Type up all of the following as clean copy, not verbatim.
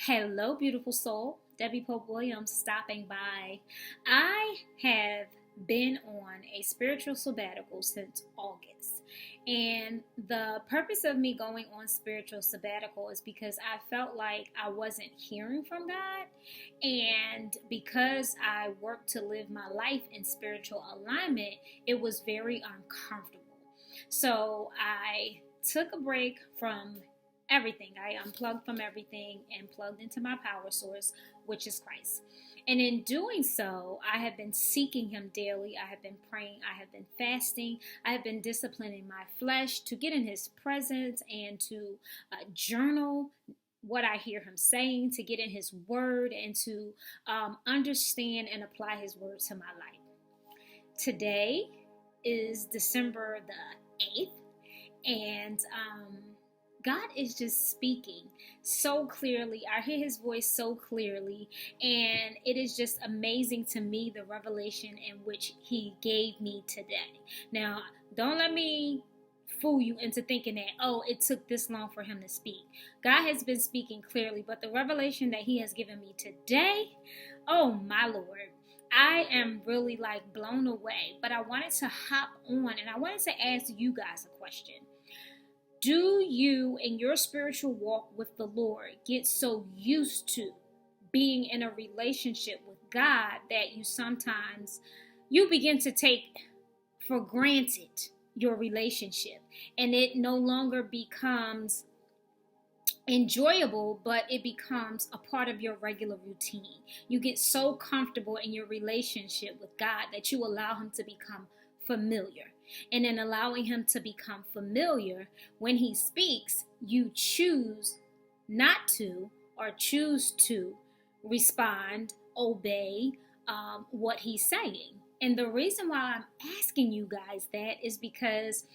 Hello, beautiful soul. Debbie Pope Williams stopping by. I have been on a spiritual sabbatical since August. And the purpose of me going on spiritual sabbatical is because I felt like I wasn't hearing from God. And because I worked to live my life in spiritual alignment, it was very uncomfortable. So I took a break from everything. I unplugged from everything and plugged into my power source, which is Christ. And in doing so, I have been seeking Him daily. I have been praying. I have been fasting. I have been disciplining my flesh to get in His presence and to journal what I hear Him saying, to get in His Word and to understand and apply His Word to my life. Today is December the 8th, and God is just speaking so clearly. I hear His voice so clearly, and it is just amazing to me the revelation in which He gave me today. Now, don't let me fool you into thinking that, oh, it took this long for Him to speak. God has been speaking clearly, but the revelation that He has given me today, oh my Lord, I am really like blown away. But I wanted to hop on and I wanted to ask you guys a question. Do you, in your spiritual walk with the Lord, get so used to being in a relationship with God that you begin to take for granted your relationship, and it no longer becomes enjoyable, but it becomes a part of your regular routine? You get so comfortable in your relationship with God that you allow Him to become familiar. And in allowing Him to become familiar, when He speaks, you choose not to or choose to respond, obey what He's saying. And the reason why I'm asking you guys that is because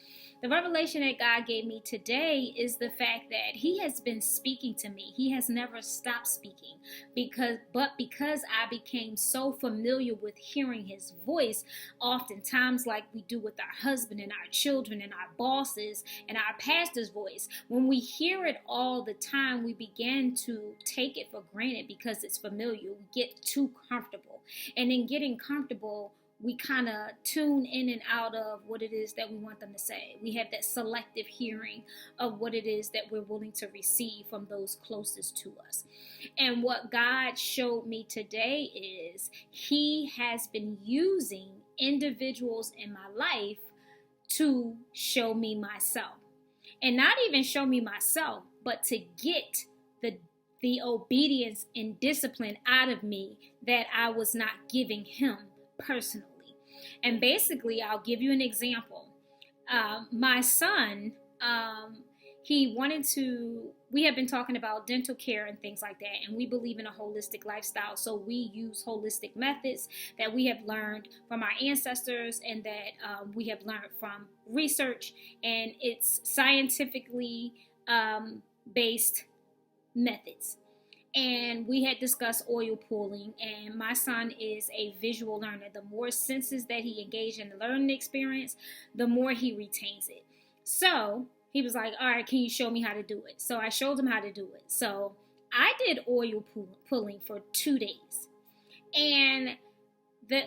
the revelation that God gave me today is the fact that He has been speaking to me. He has never stopped speaking. Because I became so familiar with hearing His voice, oftentimes like we do with our husband and our children and our bosses and our pastor's voice, when we hear it all the time, we begin to take it for granted because it's familiar. We get too comfortable. And in getting comfortable, we kind of tune in and out of what it is that we want them to say. We have that selective hearing of what it is that we're willing to receive from those closest to us. And what God showed me today is He has been using individuals in my life to show me myself. And not even show me myself, but to get the obedience and discipline out of me that I was not giving Him personally. And basically, I'll give you an example. My son, we have been talking about dental care and things like that, and we believe in a holistic lifestyle. So we use holistic methods that we have learned from our ancestors and that we have learned from research, and it's scientifically based methods. And we had discussed oil pulling, and my son is a visual learner. The more senses that he engaged in the learning experience, the more he retains it. So he was like, all right, can you show me how to do it? So I showed him how to do it. So I did oil pulling for 2 days. And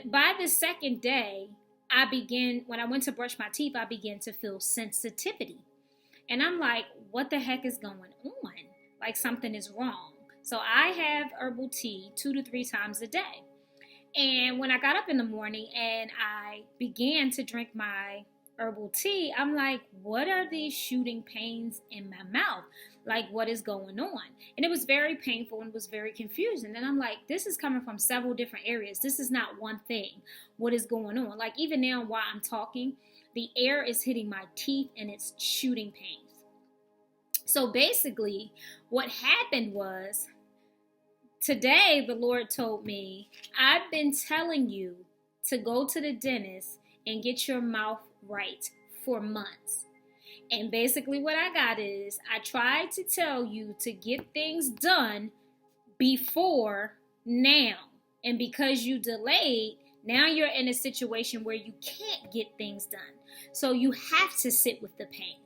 by the second day, when I went to brush my teeth, I began to feel sensitivity. And I'm like, what the heck is going on? Like something is wrong. So I have herbal tea 2 to 3 times a day. And when I got up in the morning and I began to drink my herbal tea, I'm like, what are these shooting pains in my mouth? Like, what is going on? And it was very painful and was very confusing. And I'm like, this is coming from several different areas. This is not one thing. What is going on? Like, even now while I'm talking, the air is hitting my teeth and it's shooting pains. So basically, what happened was, today, the Lord told me, I've been telling you to go to the dentist and get your mouth right for months. And basically what I got is, I tried to tell you to get things done before now. And because you delayed, now you're in a situation where you can't get things done. So you have to sit with the pain.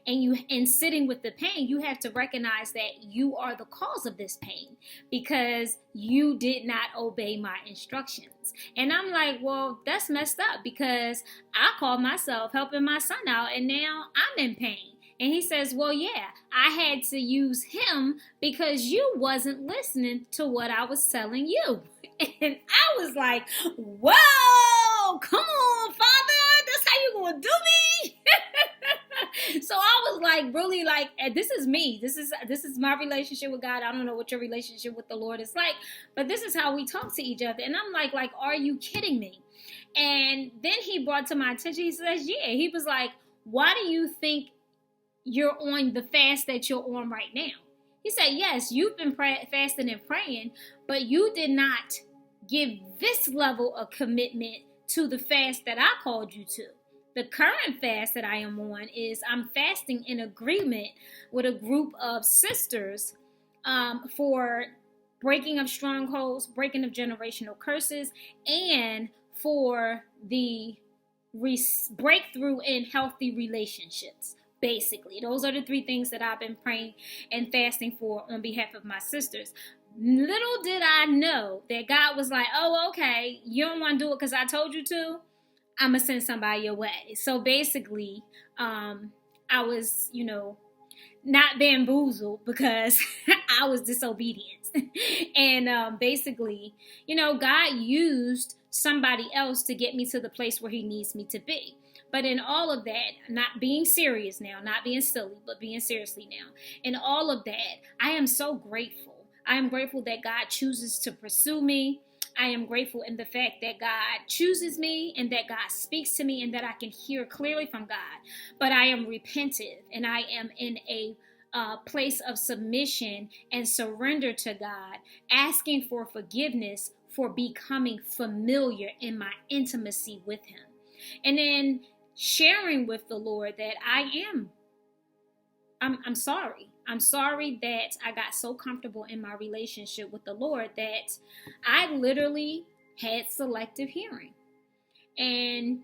and sitting with the pain, you have to recognize that you are the cause of this pain because you did not obey my instructions. And I'm like, well, that's messed up because I called myself helping my son out and now I'm in pain. And he says, well, yeah, I had to use him because you wasn't listening to what I was telling you. And I was like, whoa, come on, Father, that's how you gonna do me? So I was like, really like, this is me. This is my relationship with God. I don't know what your relationship with the Lord is like, but this is how we talk to each other. And I'm like, are you kidding me? And then he brought to my attention, he says, yeah. He was like, why do you think you're on the fast that you're on right now? He said, yes, you've been fasting and praying, but you did not give this level of commitment to the fast that I called you to. The current fast that I am on is I'm fasting in agreement with a group of sisters for breaking of strongholds, breaking of generational curses, and for the breakthrough in healthy relationships. Basically, those are the three things that I've been praying and fasting for on behalf of my sisters. Little did I know that God was like, oh, okay, you don't want to do it because I told you to? I'm going to send somebody your way. So basically, I was, not bamboozled because I was disobedient. And basically, God used somebody else to get me to the place where he needs me to be. But in all of that, not being serious now, not being silly, but being seriously now, in all of that, I am so grateful. I am grateful that God chooses to pursue me. I am grateful in the fact that God chooses me and that God speaks to me and that I can hear clearly from God. But I am repentive and I am in a place of submission and surrender to God, asking for forgiveness for becoming familiar in my intimacy with him. And then sharing with the Lord that I'm sorry. I'm sorry that I got so comfortable in my relationship with the Lord that I literally had selective hearing. And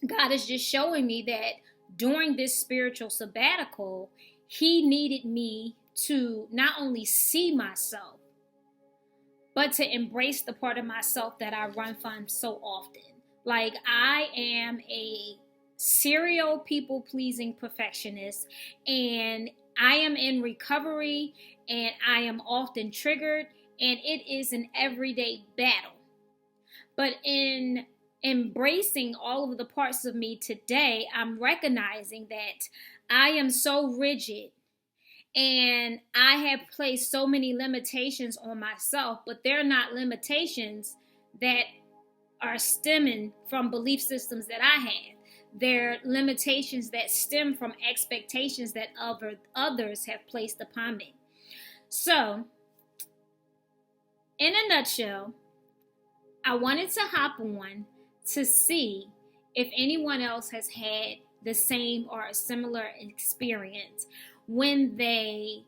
God is just showing me that during this spiritual sabbatical, he needed me to not only see myself, but to embrace the part of myself that I run from so often. Like, I am a serial people-pleasing perfectionist, and I am in recovery, and I am often triggered, and it is an everyday battle. But in embracing all of the parts of me today, I'm recognizing that I am so rigid, and I have placed so many limitations on myself, but they're not limitations that are stemming from belief systems that I have. They're limitations that stem from expectations that others have placed upon me. So, in a nutshell, I wanted to hop on to see if anyone else has had the same or a similar experience when they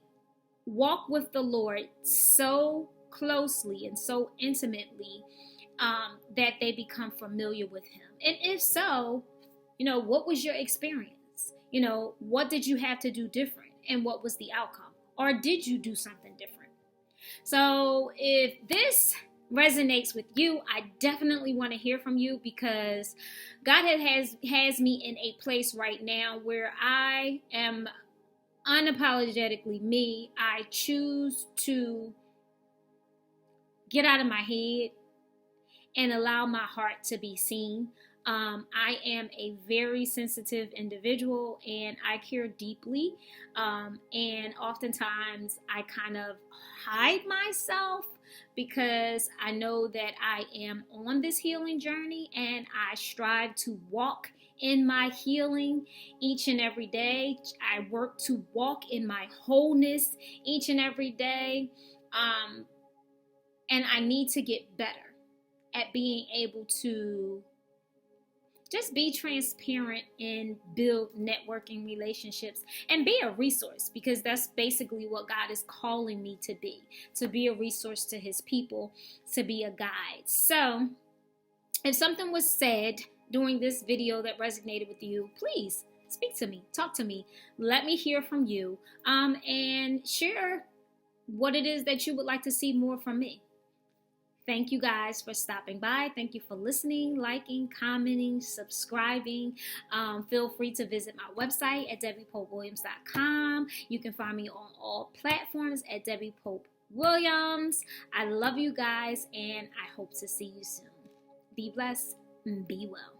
walk with the Lord so closely and so intimately that they become familiar with him. And if so, what was your experience? What did you have to do different? And what was the outcome? Or did you do something different? So if this resonates with you, I definitely want to hear from you, because God has me in a place right now where I am unapologetically me. I choose to get out of my head and allow my heart to be seen. I am a very sensitive individual and I care deeply. And oftentimes I kind of hide myself because I know that I am on this healing journey and I strive to walk in my healing each and every day. I work to walk in my wholeness each and every day. And I need to get better at being able to just be transparent and build networking relationships and be a resource, because that's basically what God is calling me to be a resource to his people, to be a guide. So if something was said during this video that resonated with you, please speak to me, talk to me. Let me hear from you, and share what it is that you would like to see more from me. Thank you guys for stopping by. Thank you for listening, liking, commenting, subscribing. Feel free to visit my website at debbiepopewilliams.com. You can find me on all platforms at Debbie Pope Williams. I love you guys, and I hope to see you soon. Be blessed and be well.